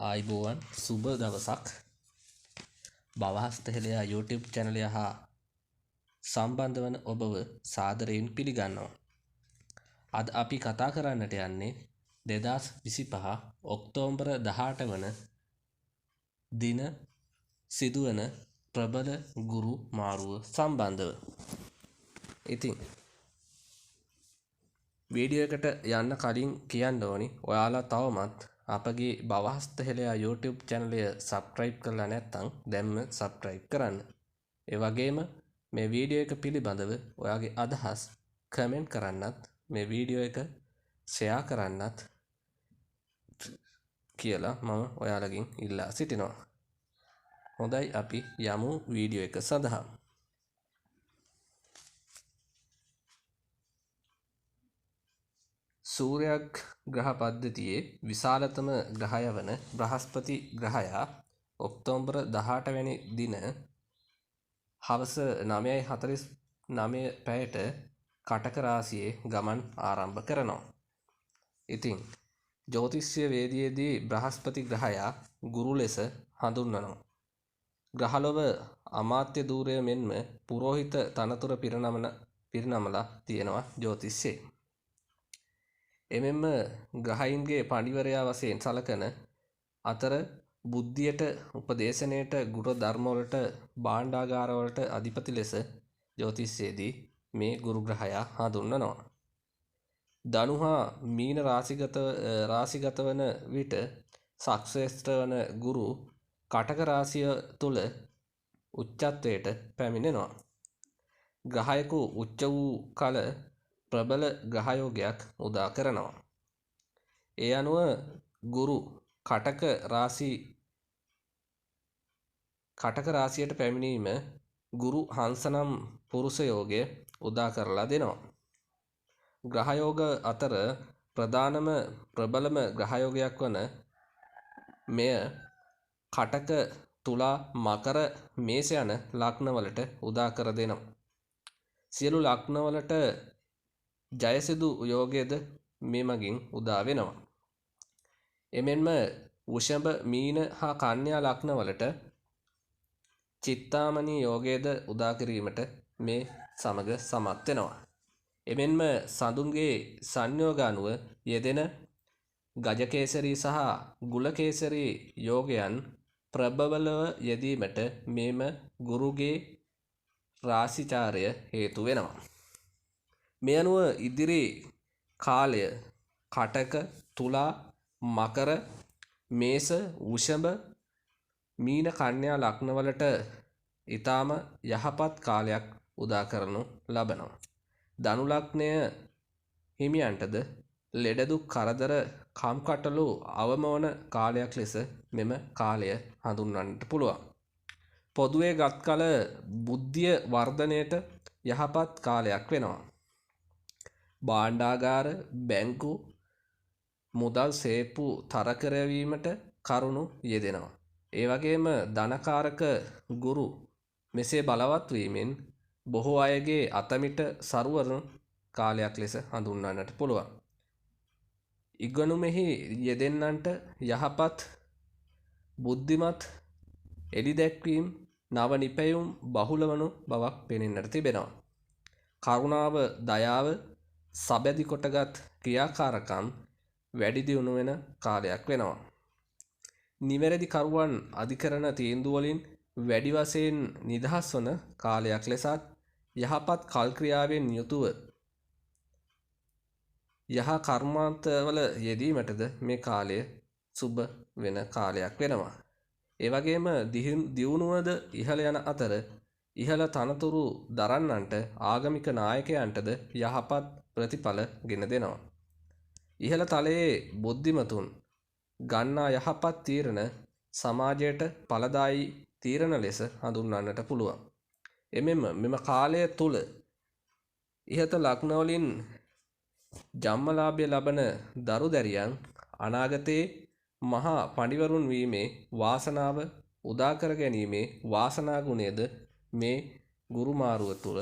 ආයිබෝවන් සුබ දවසක් බවහස්තහෙලයා YouTube චැනලය හා සම්බන්ධ වන ඔබව සාදරයෙන් පිළිගන්නවා. අද අපි කතා කරන්නට යන්නේ 2025 ඔක්තෝබර් 18 වන දින සිදුවන ප්‍රබල ගුරු මාරුව සම්බන්ධව. ඉතින් වීඩියෝ එකට යන්න කලින් කියන්න ඕනි ඔයාලා තවමත් අපගේ බවහස්තහෙලයා YouTube චැනලය සබ්ස්ක්‍රයිබ් කරලා නැත්නම් දැන්ම සබ්ස්ක්‍රයිබ් කරන්න. ඒ වගේම මේ වීඩියෝ එක පිළිබඳව ඔයාගේ අදහස් කමෙන්ට් කරන්නත් මේ වීඩියෝ එක ෂෙයා කරන්නත් කියලා මම ඔයාලගෙන් ඉල්ලා සිටිනවා. හොඳයි අපි යමු වීඩියෝ එක සඳහා. සූර්යග්‍රහ ග්‍රහ පද්ධතියේ විශාලතම ග්‍රහය වන බ්‍රහස්පති ග්‍රහයා ඔක්තෝබර් 18 වැනි දින හවස 9:49 පැයට කටක රාශියේ ගමන් ආරම්භ කරනවා. ඉතින් ජ්‍යොතිෂ්‍ය වේදියේදී බ්‍රහස්පති ග්‍රහයා ගුරු ලෙස හඳුන්වනවා. ග්‍රහලොව අමාත්‍ය ධූරය මෙන්ම පුරෝහිත තනතුර පිරිනමලා තියෙනවා ජ්‍යොතිෂයේ. එමෙන්ම ග්‍රහයින්ගේ පඬිවරයා වශයෙන් සලකන අතර බුද්ධියට උපදේශනයට ගුරු ධර්මවලට භාණ්ඩාගාරවලට අධිපති ලෙස ජ්‍යොතිෂයේදී මේ ගුරු ග්‍රහයා හඳුන්වනවා. ධනු හා මීන රාශිගත වන විට සක්ෂේත්‍ර වන ගුරු කටක රාශිය තුල උච්චත්වයට පැමිණෙනවා. ග්‍රහයකු උච්ච වූ කල ප්‍රබල ග්‍රහයෝගයක් උදා කරනවා. ඒ අනුව ගුරු කටක රාශියට පැමිණීම ගුරු හංස නම් පුරුෂ යෝගය උදා කරලා දෙනවා. ග්‍රහයෝග අතර ප්‍රබලම ග්‍රහයෝගයක් වන මෙය කටක තුලා මකර මේෂ යන ලග්නවලට උදා කර දෙනවා. සියලු ලග්නවලට ජයසිදු යෝගයද මේ මගින් උදා වෙනවා. එමෙන්ම වෘෂභ මීන හා කන්‍යා ලග්නවලට චිත්තාමනී යෝගයද උදා කිරීමට මේ සමග සමත් වෙනවා. එමෙන්ම සඳුන්ගේ සංයෝග අනුව යෙදෙන ගජකේසරී සහ ගුලකේසරී යෝගයන් ප්‍රබලව යෙදීමට මේම ගුරුගේ රාශිචාරය හේතු වෙනවා. මේ අනුව ඉදිරි කාලය කටක තුලා මකර මේෂ වෘෂභ මීන කන්‍යා ලග්නවලට ඊටාම යහපත් කාලයක් උදා කරනු ලබනවා. ධනු ලග්නය හිමියන්ටද ලෙඩ දුක් කරදර කම්කටොළු අවම වන කාලයක් ලෙස මෙම කාලය හඳුන්වන්නට පුළුවන්. පොදුවේ ගත් කල බුද්ධිය වර්ධනයට යහපත් කාලයක් වෙනවා. භාණ්ඩාගාර බැංකු මුදල් සේප්පු තර කරවීමට කරුණු යෙදෙනවා. ඒ වගේම ධනකාරක ගුරු මෙසේ බලවත් වීමෙන් බොහෝ අයගේ අතමිට සරුවන කාලයක් ලෙස හඳුන්වන්නට පුළුවන්. ඉගෙනුමෙහි යෙදෙන්නන්ට යහපත් බුද්ධිමත් එළි දැක්වීම් නව නිපැයුම් බහුල වනු බවක් පෙනෙන්නට තිබෙනවා. කරුණාව දයාව සබැදි කොටගත් ක්‍රියාකාරකම් වැඩි දියුණු වෙන කාලයක් වෙනවා. නිවැරදි කරුවන් අධිකරණ තීන්දුව වලින් වැඩි වශයෙන් නිදහස් වන කාලයක් ලෙසත් යහපත් කල් ක්‍රියාවෙන් යුතුව යහ කර්මාන්තවල යෙදීමටද මේ කාලය සුබ වෙන කාලයක් වෙනවා. ඒ වගේම දියුණුවද ඉහළ යන අතර ඉහළ තනතුරු දරන්නන්ට ආගමික නායකයන්ටද යහපත් ප්‍රතිඵල ගෙන දෙනවා. ඉහළ තලයේ බුද්ධිමතුන් ගන්නා යහපත් තීරණ සමාජයට ඵලදායී තීරණ ලෙස හඳුන්වන්නට පුළුවන්. එමෙන්ම මෙම කාලය තුල ඉහත ලග්නවලින් ජන්මලාභය ලබන දරු දැරියන් අනාගතයේ මහා පඬිවරුන් වීමේ වාසනාව උදා කර ගැනීමේ වාසනා ගුණයද මේ ගුරු මාරුව තුල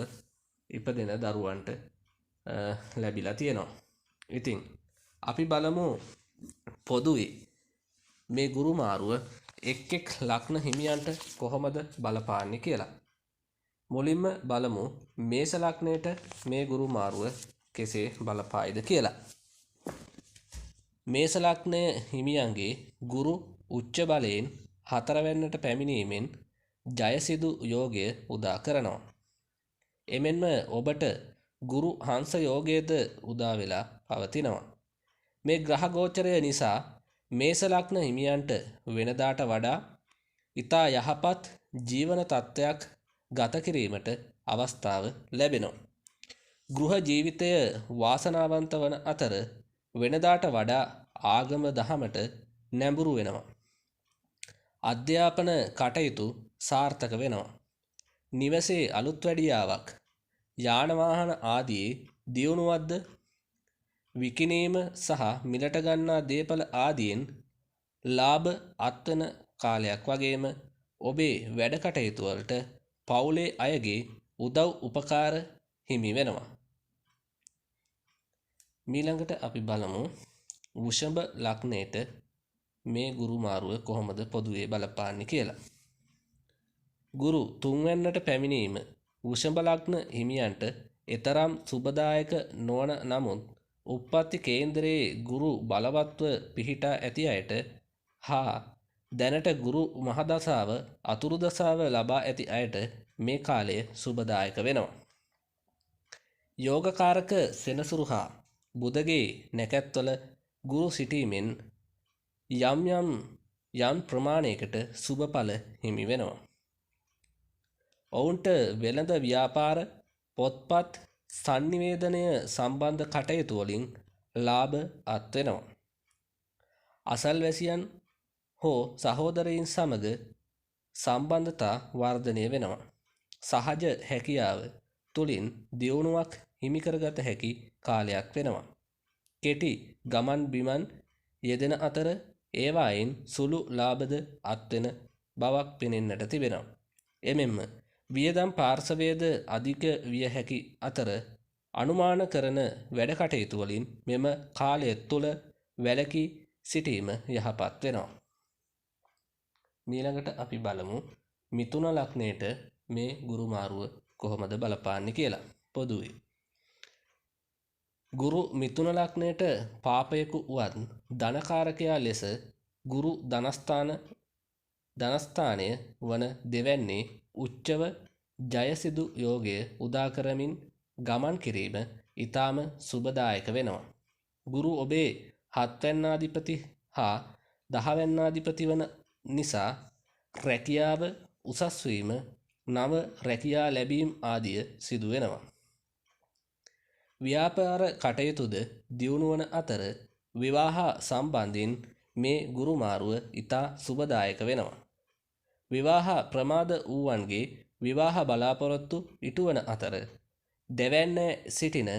ඉපදෙන දරුවන්ට ලැබිලා තියෙනවා. ඉතින් අපි බලමු පොදුවේ මේ ගුරු මාරුව එක් එක් ලග්න හිමියන්ට කොහොමද බලපාන්නේ කියලා. මුලින්ම බලමු මේෂ ලග්නයට මේ ගුරු මාරුව කෙසේ බලපායිද කියලා. මේෂ ලග්නය හිමියන්ගේ ගුරු උච්ච බලයෙන් 4 වෙන්නට පැමිණීමෙන් ජයසිදු යෝගය උදා කරනවා. එමෙන්ම ඔබට ගුරු හංස යෝගයද උදා වෙලා පවතිනවා. මේ ග්‍රහ ගෝචරය නිසා මේෂ ලග්න හිමියන්ට වෙනදාට වඩා ඉතා යහපත් ජීවන තත්ත්වයක් ගත කිරීමට අවස්ථාව ලැබෙනවා. ගෘහ ජීවිතය වාසනාවන්ත වන අතර වෙනදාට වඩා ආගම දහමට නැඹුරු වෙනවා. අධ්‍යාපන කටයුතු සාර්ථක වෙනවා. නිවසේ අලුත් වැඩියාවක් යාන වාහන ආදී දියුණුවක්ද විකිණීම සහ මිලට ගන්නා දේපල ආදියෙන් ලාභ අත්වන කාලයක් වගේම ඔබේ වැඩ කටයුතු වලට පවුලේ අයගේ උදව් උපකාර හිමි වෙනවා. ඊළඟට අපි බලමු වෘෂභ ලග්නයට මේ ගුරු මාරුව කොහොමද පොදුවේ බලපාන්නේ කියලා. ගුරු තුන්වැන්නට පැමිණීම වෘෂභ ලග්න හිමියන්ට එතරම් සුබදායක නොවන නමුත් උප්පත්ති කේන්දරයේ ගුරු බලවත්ව පිහිටා ඇති අයට හා දැනට ගුරු මහදසාව අතුරුදසාව ලබා ඇති අයට මේ කාලය සුබදායක වෙනවා. යෝගකාරක සෙනසුරු හා බුදගේ නැකැත්වල ගුරු සිටීමෙන් යම් ප්‍රමාණයකට සුබඵල හිමි වෙනවා. ඔවුන්ට වෙළඳ ව්‍යාපාර පොත්පත් sannivedanaය සම්බන්ධ කටයුතු වලින් ලාභ අත්වෙනවා. අසල්වැසියන් හෝ සහෝදරයින් සමග සම්බන්ධතා වර්ධනය වෙනවා. සහජ හැකියාව තුලින් දියුණුවක් හිමි කරගත හැකි කාලයක් වෙනවා. කෙටි ගමන් බිමන් යෙදෙන අතර ඒවායින් සුළු ලාභද අත්වෙන බවක් පෙනෙන්නට තිබෙනවා. එමෙන්ම වියදම් පාර්ශවයේද අධික විය හැකි අතර අනුමාන කරන වැඩ කටයුතු වලින් මෙම කාලය තුල වැළකී සිටීම යහපත් වෙනවා. ඊළඟට අපි බලමු මිථුන ලග්නයට මේ ගුරු මාරුව කොහොමද බලපාන්නේ කියලා. පොදුවේ ගුරු මිථුන ලග්නයට පාපයක උවත් ධනකාරකයා ලෙස ගුරු ධනස්ථානය වන දෙවැන්නේ උච්චව ජයසිදු යෝගය උදා කරමින් ගමන් කිරීම ඊටාම සුබදායක වෙනවා. ගුරු ඔබේ 7 වැන්නාධිපති හා 10 වැන්නාධිපති වන නිසා රැකියාව උසස් වීම නව රැකියා ලැබීම් ආදිය සිදු වෙනවා. ව්‍යාපාර කටයුතුද දියුණු වන අතර විවාහ සම්බන්ධයෙන් මේ ගුරු මාරුව ඉතා සුබදායක වෙනවා. විවාහ ප්‍රමාද වූවන්ගේ විවාහ බලාපොරොත්තු ඉටුවන අතර දෙවැන්න සිටින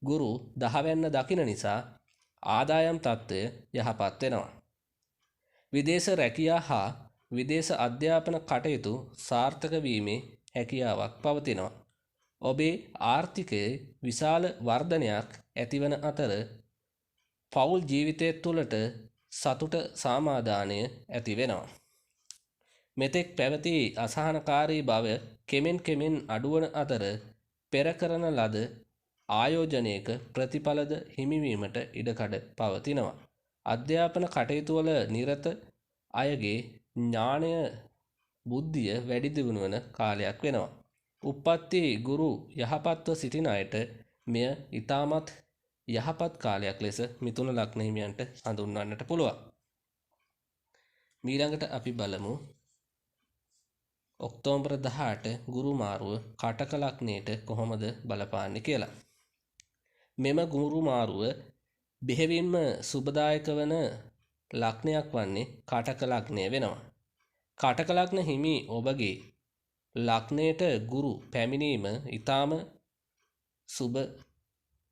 ගුරු 10 වැන්න දකින නිසා ආදායම් තත්ත්වය යහපත් වෙනවා. විදේශ රැකියා හා විදේශ අධ්‍යාපන කටයුතු සාර්ථක වීමේ හැකියාවක් පවතිනවා. ඔබේ ආර්ථිකයේ විශාල වර්ධනයක් ඇතිවන අතර පෞල් ජීවිතය තුළට සතුට සමාදානය ඇති වෙනවා. මෙතෙක් පැවති අසහනකාරී බව කෙමෙන් අඩුවන අතර පෙර කරන ලද ආයෝජනයක ප්‍රතිඵලද හිමිවීමට ඉඩකඩ පවතිනවා. අධ්‍යාපන කටයුතු වල නිරත අයගේ ඥානය බුද්ධිය වැඩි දියුණු වන කාලයක් වෙනවා. උප්පත්ති ගුරු යහපත්ව සිටින අයට මෙය ඊටමත් යහපත් කාලයක් ලෙස මිථුන ලග්න හිමියන්ට හඳුන්වන්නට පුළුවන්. ඊළඟට අපි බලමු ඔක්තෝබර් 18 ගුරු මාරුව කටක ලග්නයට කොහොමද බලපාන්නේ කියලා. මෙම ගුරු මාරුව බෙහෙවින්ම සුබදායක වන ලග්නයක් වන්නේ කටක ලග්නය වෙනවා. කටක ලග්න හිමි ඔබගේ ලග්නයට ගුරු පැමිණීම ඊටාම සුබ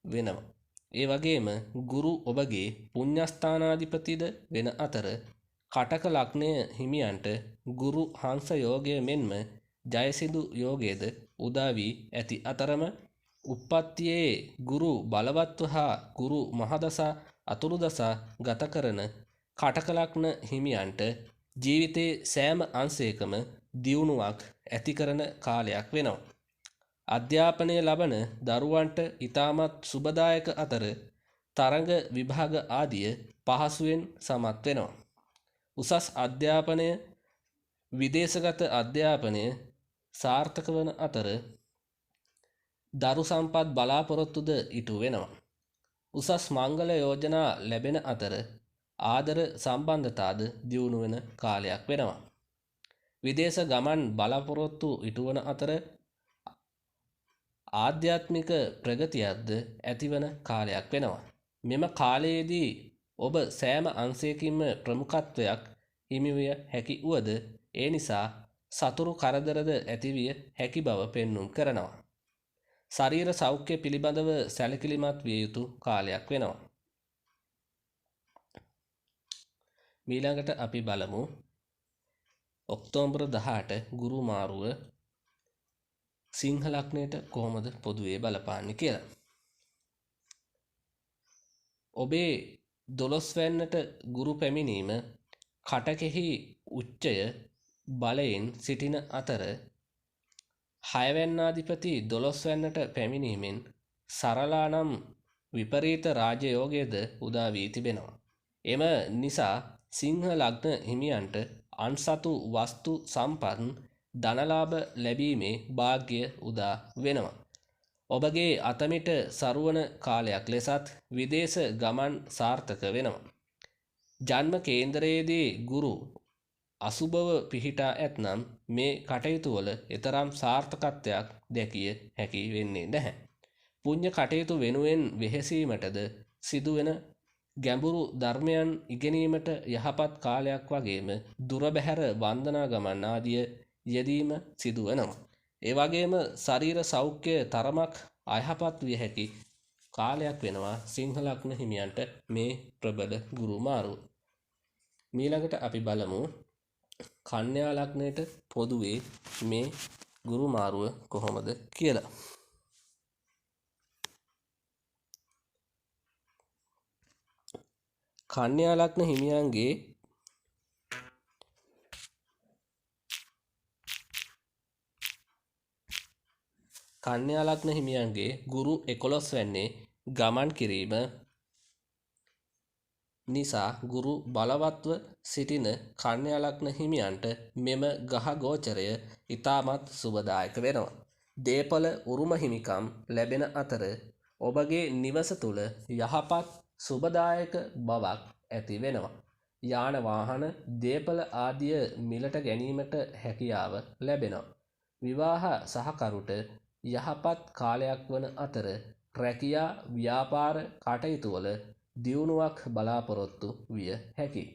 වෙනවා. ඒ වගේම ගුරු ඔබගේ පුණ්‍යස්ථානාධිපතිද වෙන අතර කටක ලග්නය හිමියන්ට ගුරු හංස යෝගය මෙන්ම ජයසිදු යෝගයද උදා වී ඇති අතරම උප්පත්තියේ ගුරු බලවත්ව හා ගුරු මහදසා අතුරුදසා ගත කරන කටකලක්න හිමියන්ට ජීවිතයේ සෑම අංශයකම දියුණුවක් ඇති කරන කාලයක් වෙනවා. අධ්‍යාපනය ලබන දරුවන්ට ඉතාමත් සුබදායක අතර තරඟ විභාග ආදිය පහසුවෙන් සමත් වෙනවා. උසස් අධ්‍යාපනය විදේශගත අධ්‍යාපනය සාර්ථක වන අතර දරු සම්පත් බලාපොරොත්තුද ඉටු වෙනවා. උසස් මංගල යෝජනා ලැබෙන අතර ආදර සම්බන්ධතාද දියුණු වෙන කාලයක් වෙනවා. විදේශ ගමන් බලාපොරොත්තු ඉටුවන අතර ආධ්‍යාත්මික ප්‍රගතියක්ද ඇතිවන කාලයක් වෙනවා. මෙම කාලයේදී ඔබ සෑම අංශයකින්ම ප්‍රමුඛත්වයක් හිමිවිය හැකි වුවද ඒ නිසා සතුරු කරදරද ඇතිවිය හැකි බව පෙන්නුම් කරනවා. ශරීර සෞඛ්‍ය පිළිබඳව සැලකිලිමත් විය යුතු කාලයක් වෙනවා. මීළඟට අපි බලමු ඔක්තෝබර් 18 ගුරු මාරුව සිංහ ලග්නයට කොහොමද පොදුවේ බලපාන්නේ කියලා. ඔබේ 12 වැන්නට ගුරු පැමිණීම කටකෙහි උච්චය බලයෙන් සිටින අතර 6 වැන්නාධිපති 12 වැන්නට පැමිණීමෙන් සරලා නම් විපරීත රාජයෝගයද උදා වී තිබෙනවා. එම නිසා සිංහ ලග්න හිමියන්ට අන්සතු වස්තු සම්පත් ධනලාභ ලැබීමේ වාග්ය උදා වෙනවා. ඔබගේ අතමිට සරුවන කාලයක් ලෙසත් විදේශ ගමන් සාර්ථක වෙනවා. ජන්ම කේන්දරයේදී ගුරු අසුභව පිහිටා ඇතනම් මේ කටයුතුවල එතරම් සාර්ථකත්වයක් දැකිය හැකි වෙන්නේ නැහැ. පුණ්‍ය කටයුතු වෙනුවෙන් වෙහෙසීමටද සිදුවෙන ගැඹුරු ධර්මයන් ඉගෙනීමට යහපත් කාලයක් වගේම දුර බැහැර වන්දනා ගමන් ආදිය යෙදීම සිදුවනවා. ඒ වගේම ශරීර සෞඛ්‍ය තරමක් අයහපත් විය හැකි කාලයක් වෙනවා සිංහ ලග්න හිමියන්ට මේ ප්‍රබල ගුරු මාරුව. මීළඟට අපි බලමු කන්‍යා ලග්නයට පොදුවේ මේ ගුරු මාරුව කොහොමද කියලා. කන්‍යා ලග්න හිමියන්ගේ කන්‍යා ලග්න හිමියන්ගේ ගුරු 11 වැන්නේ ගමන් කිරීම නිසා ගුරු බලවත්ව සිටින කන්‍යා ලග්න හිමියන්ට මෙම ග්‍රහ ගෝචරය ඉතාමත් සුබදායක වෙනවා. දේපල උරුම හිමිකම් ලැබෙන අතර ඔබගේ නිවස තුල යහපත් සුබදායක බවක් ඇති වෙනවා. යාන වාහන දේපල ආදිය මිලට ගැනීමට හැකියාව ලැබෙනවා. විවාහ සහකරුට යහපත් කාලයක් වන අතර රැකියා ව්‍යාපාර කටයුතුවල දියුණුවක් බලාපොරොත්තු විය හැකියි.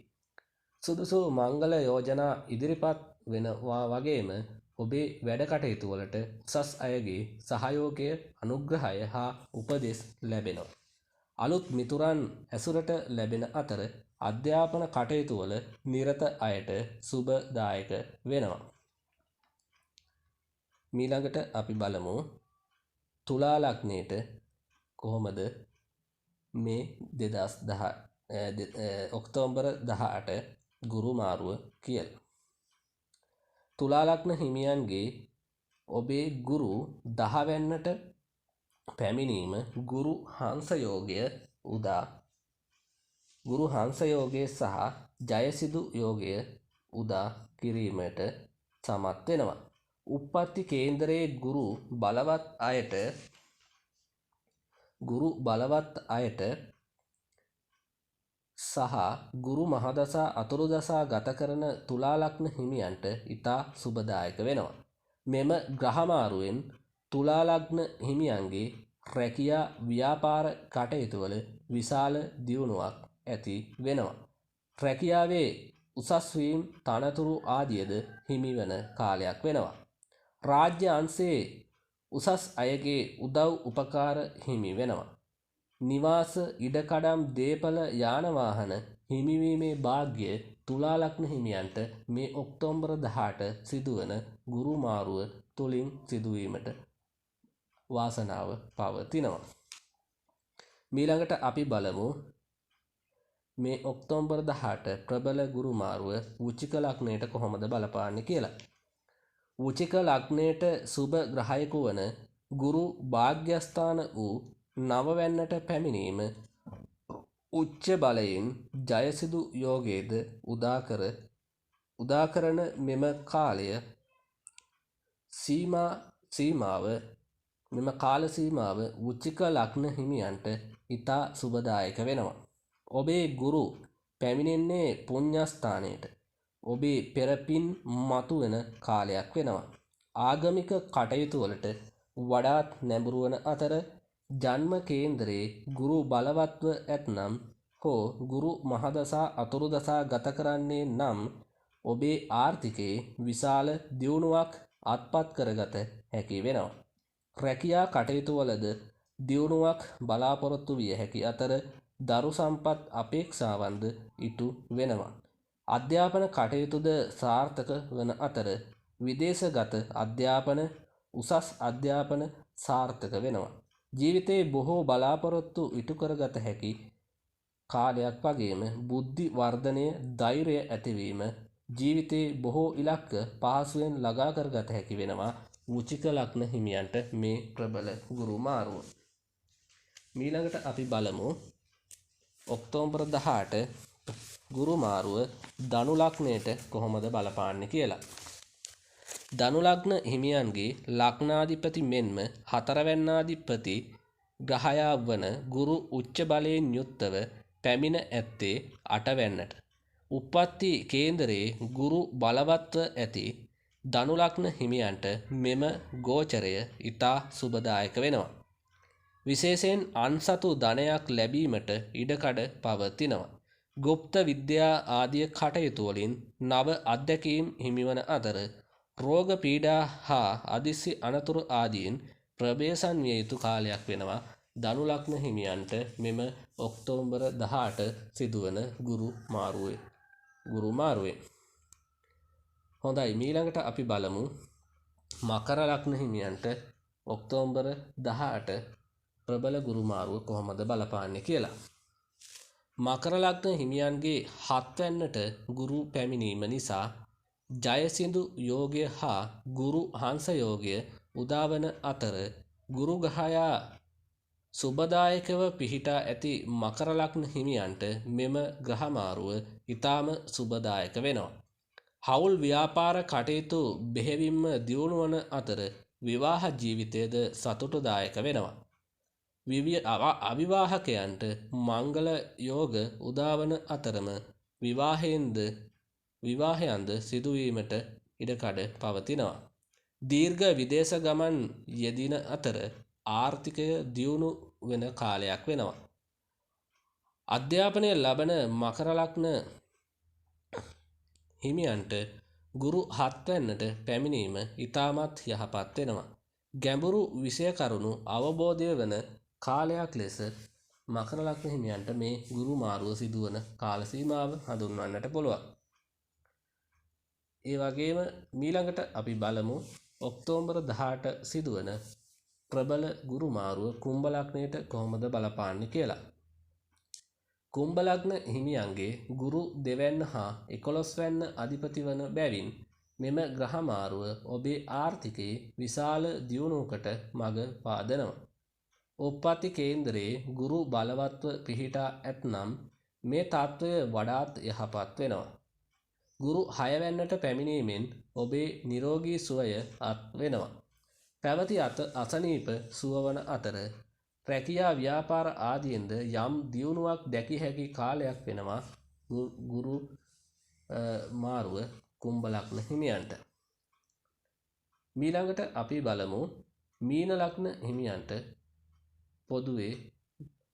සුදුසු මංගල යෝජනා ඉදිරිපත් වෙනවා වගේම ඔබේ වැඩ කටයුතුවලට උසස් අයගේ සහයෝගය අනුග්‍රහය හා උපදෙස් ලැබෙනවා. අලුත් මිතුරන් ඇසුරට ලැබෙන අතර අධ්‍යාපන කටයුතුවල නිරත අයට සුබදායක වෙනවා. මීළඟට අපි බලමු තුලා ලග්නයට කොහොමද මේ 2010 ඔක්තෝබර් 18 ගුරු මාරුව කියලා. තුලා ලග්න හිමියන්ගේ ඔබේ ගුරු 10 වැන්නට පැමිණීම ගුරු හංස යෝගය උදා ගුරු හංස යෝගය සහ ජයසිදු යෝගය උදා කිරීමට සමත් වෙනවා. උප්පත්ති කේන්දරයේ ගුරු බලවත් අයට සහ ගුරු මහදසා අතුරුදසා ගත කරන තුලා ලග්න හිමියන්ට ඉතා සුබදායක වෙනවා. මෙම ග්‍රහමාරුවෙන් තුලා ලග්න හිමියන්ගේ රැකියා ව්‍යාපාර කටයුතුවල විශාල දියුණුවක් ඇති වෙනවා. රැකියාවේ උසස් වීම තනතුරු ආදියද හිමිවන කාලයක් වෙනවා. රාජ්‍ය අංශයේ උසස් අයගේ උදව් උපකාර හිමි වෙනවා. නිවාස ඉඩකඩම් දේපල යාන වාහන හිමිවීමේ වාග්ය තුලා ලග්න හිමියන්ට මේ ඔක්තෝබර් 18 සිදුවන ගුරු මාරුව තුලින් සිදුවීමට වාසනාව පවතිනවා. මීළඟට අපි බලමු මේ ඔක්තෝබර් 18 ප්‍රබල ගුරු මාරුව වෘශ්චික ලග්නයට කොහොමද බලපාන්නේ කියලා. වෘශ්චික ලග්නයට සුබ ග්‍රහයෙකු වන ගුරු භාග්‍යස්ථාන වූ නවවැන්නට පැමිණීම උච්ච බලයෙන් ජයසිදු යෝගයේද උදාකරන මෙම කාලය මෙම කාල සීමාව වෘශ්චික ලග්න හිමියන්ට ඉතා සුබදායක වෙනවා. ඔබේ ගුරු පැමිණෙන්නේ පුණ්‍යස්ථානයට. ඔබේ පෙරපින් මතුවෙන කාලයක් වෙනවා. ආගමික කටයුතු වලට වඩාත් නැඹුරු වන අතර ජන්ම කේන්දරයේ ගුරු බලවත්ව ඇතනම් හෝ ගුරු මහදසා අතුරුදසා ගත කරන්නේ නම් ඔබේ ආර්ථිකයේ විශාල දියුණුවක් අත්පත් කරගත හැකි වෙනවා. රැකියා කටයුතු වලද දියුණුවක් බලාපොරොත්තු විය හැකි අතර දරු සම්පත් අපේක්ෂාවන්ද ඉටු වෙනවා. අධ්‍යාපන කටයුතුද සාර්ථක වන අතර විදේශගත අධ්‍යාපන උසස් අධ්‍යාපන සාර්ථක වෙනවා. ජීවිතයේ බොහෝ බලාපොරොත්තු ඉටු කරගත හැකි කාලයක් වගේම බුද්ධි වර්ධනය ධෛර්යය ඇතිවීම ජීවිතයේ බොහෝ ඉලක්ක පහසුවෙන් ළඟා කරගත හැකි වෙනවා වෘශ්චික ලග්න හිමියන්ට මේ ප්‍රබල ගුරු මාරුව. ඊළඟට අපි බලමු ඔක්තෝබර් 18 ගුරු මාරුව ධනු ලග්නයට කොහොමද බලපාන්නේ කියලා. ධනු ලග්න හිමියන්ගේ ලග්නාධිපති මෙන්ම හතරවැන්නාධිපති ග්‍රහයා වන ගුරු උච්ච බලයෙන් යුක්තව පැමිණ ඇත්තේ අටවැන්නට. උප්පත්ති කේන්දරයේ ගුරු බලවත්ව ඇති ධනු ලග්න හිමියන්ට මෙම ගෝචරය ඉතා සුබදායක වෙනවා. විශේෂයෙන් අන්සතු ධනයක් ලැබීමට ඉඩකඩ පවතිනවා. ගුප්ත විද්‍යා ආදිය කටයුතු වලින් නව අත්දැකීම් හිමිවන අතර රෝග පීඩා හා අදිසි අනතුරු ආදීන් ප්‍රවේශම් විය යුතු කාලයක් වෙනවා ධනු ලග්න හිමියන්ට මෙම ඔක්තෝබර් 18 සිදුවන ගුරු මාරුවේ. හොඳයි, ඊළඟට අපි බලමු මකර ලග්න හිමියන්ට ඔක්තෝබර් 18 ප්‍රබල ගුරු මාරුව කොහොමද බලපාන්නේ කියලා. මකර ලග්න හිමියන්ගේ හත්වැන්නට ගුරු පැමිණීම නිසා ජයසිඳු යෝගය හා ගුරු හංස යෝගය උදාවන අතර ගුරු ග්‍රහයා සුබදායකව පිහිටා ඇති මකර ලග්න හිමියන්ට මෙම ග්‍රහ මාරුව ඊටාම සුබදායක වෙනවා. හවුල් ව්‍යාපාර කටයුතු බෙහෙවින්ම දියුණු වන අතර විවාහ ජීවිතයද සතුටුදායක වෙනවා. අවිවාහකයන්ට මංගල යෝග උදාවන අතරම විවාහයන්ද සිදුවීමට ඉඩකඩ පවතිනවා. දීර්ඝ විදේශ ගමන් යෙදින අතර ආර්ථිකය දියුණු වෙන කාලයක් වෙනවා. අධ්‍යාපනය ලබන මකර ලග්න හිමියන්ට ගුරු හත්වැන්නට පැමිණීම ඉතාමත් යහපත් වෙනවා. ගැඹුරු විෂය කරුණු අවබෝධය වන කාලයක් ලෙස මකර ලග්න හිමියන්ට මේ ගුරු මාරුව සිදුවන කාල සීමාව හඳුන්වන්නට පුළුවන්. ඒ වගේම ඊළඟට අපි බලමු ඔක්තෝබර් 18 සිදුවන ප්‍රබල ගුරු මාරුව කුම්භ ලග්නයට කොහොමද බලපාන්නේ කියලා. කුම්භ ලග්න හිමියන්ගේ ගුරු දෙවැන්න හා 11 වැන්න අධිපති වන බැවින් මෙම ග්‍රහ මාරුව ඔබේ ආර්ථිකයේ විශාල දියුණුවකට මඟ පාදනවා. උප්පත්ති කේන්දරයේ ගුරු බලවත්ව පිහිටා ඇතනම් මේ තත්ත්වය වඩාත් යහපත් වෙනවා. ගුරු 6 වැන්නට පැමිණීමෙන් ඔබේ නිරෝගී සුවය අත් වෙනවා. පැවති අසනීප සුවවන අතර රැකියා ව්‍යාපාර ආදියෙන්ද යම් දියුණුවක් දැකිය හැකි කාලයක් වෙනවා ගුරු මාරුව කුම්භ ලග්න හිමියන්ට. ඊළඟට අපි බලමු මීන ලග්න හිමියන්ට පොදුවේ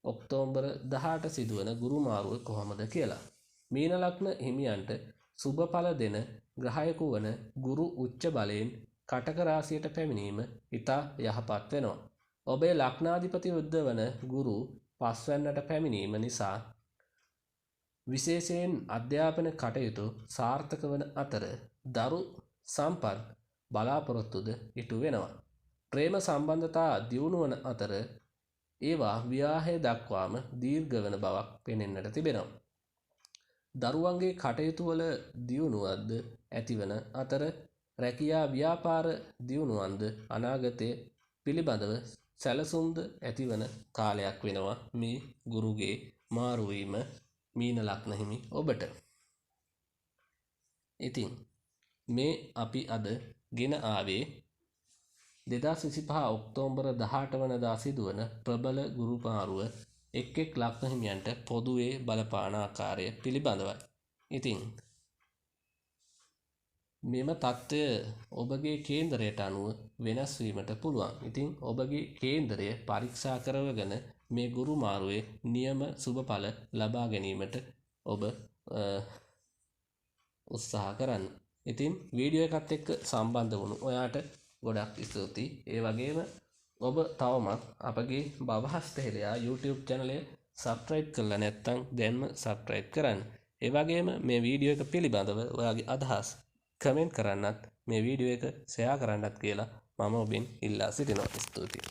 ඔක්තෝබර් 18 සිදුවන ගුරු මාරුව කොහොමද කියලා. මීන ලග්න හිමියන්ට සුබඵල දෙන ග්‍රහයෙකු වන ගුරු උච්ච බලයෙන් කටක රාශියට පැමිණීම ඉතා යහපත් වෙනවා. ඔබේ ලග්නාධිපති යුද්ධ වන ගුරු පස්වැන්නට පැමිණීම නිසා විශේෂයෙන් අධ්‍යාපන කටයුතු සාර්ථක වන අතර දරු සම්පත් බලාපොරොත්තුද ඉටු වෙනවා. ප්‍රේම සම්බන්ධතා දියුණු වන අතර ඒවා විවාහය දක්වාම දීර්ඝ වන බවක් පෙනෙන්නට තිබෙනවා. දරුවන්ගේ කටයුතු වල දියුණුවක්ද ඇතිවන අතර රැකියා ව්‍යාපාර දියුණුවන්ද අනාගතයේ පිළිබඳව සැලසුම්ද ඇතිවන කාලයක් වෙනවා මේ ගුරුගේ මාරුවීම මීන ලග්න හිමි ඔබට. ඉතින් මේ අපි අද ගෙන ආවේ 2025 ඔක්තෝබර් 18 වනදා සිදුවන ප්‍රබල ගුරු මාරුව එක් එක් ලග්න හිමියන්ට පොදුවේ බලපාන ආකාරය පිළිබඳවයි. ඉතින් මෙම தত্ত্বය ඔබගේ කේන්දරයට අනුව වෙනස් වීමට පුළුවන්. ඉතින් ඔබගේ කේන්දරය පරීක්ෂා කරවගෙන මේ ගුරු මාරුවේ නියම සුබඵල ලබා ගැනීමට ඔබ උත්සාහ කරන්න. ඉතින් වීඩියෝ එකත් එක්ක සම්බන්ධ වුණු ඔයාට ගොඩක් ස්තුතියි. ඒ වගේම ඔබ තවමත් අපගේ බවහස්තහෙලයා YouTube channel එක subscribe කරලා නැත්නම් දැන්ම subscribe කරන්න. ඒ වගේම මේ වීඩියෝ එක පිළිබඳව ඔයාගේ අදහස් කමෙන්ට් කරන්නත් මේ වීඩියෝ එක ෂෙයා කරන්නත් කියලා මම ඔබෙන් ඉල්ලා සිටිනවා. ස්තුතියි.